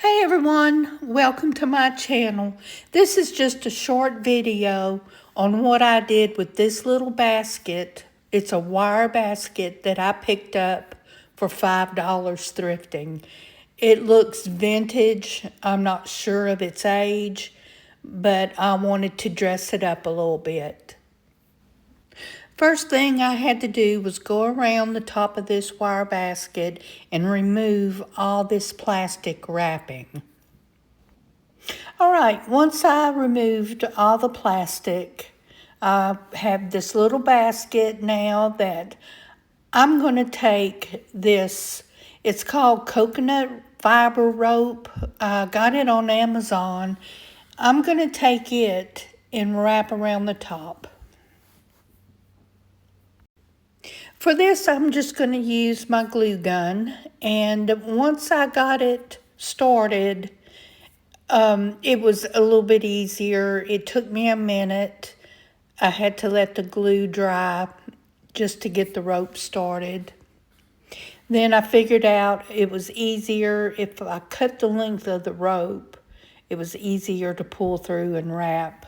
Hey everyone, welcome to my channel. This is just a short video on what I did with this little basket. It's a wire basket that I picked up for $5 thrifting. It looks vintage. I'm not sure of its age, but I wanted to dress it up a little bit. First thing I had to do was go around the top of this wire basket and remove all this plastic wrapping. All right, once I removed all the plastic, I have this little basket now that I'm going to take this. It's called coconut fiber rope. I got it on Amazon. I'm going to take it and wrap around the top. For this, I'm just going to use my glue gun, and once I got it started, it was a little bit easier. It took me a minute. I had to let the glue dry just to get the rope started. Then I figured out it was easier if I cut the length of the rope. It was easier to pull through and wrap.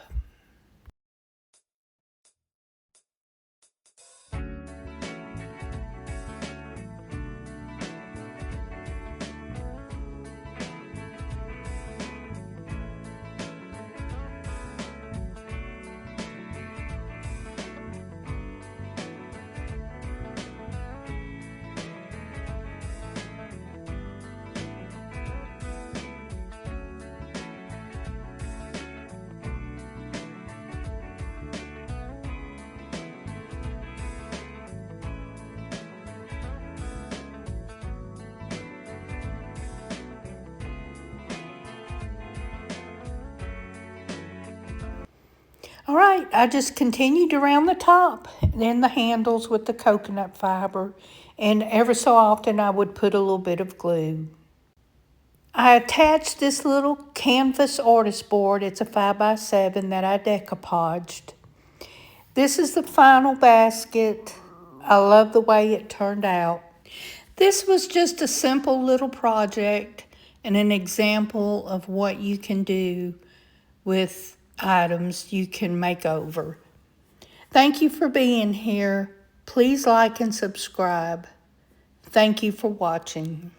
All right, I just continued around the top, then the handles with the coconut fiber, and ever so often I would put a little bit of glue. I attached this little canvas artist board. It's a 5x7 that I decoupaged. This is the final basket. I love the way it turned out. This was just a simple little project and an example of what you can do with items you can make over. Thank you for being here. Please like and subscribe. Thank you for watching.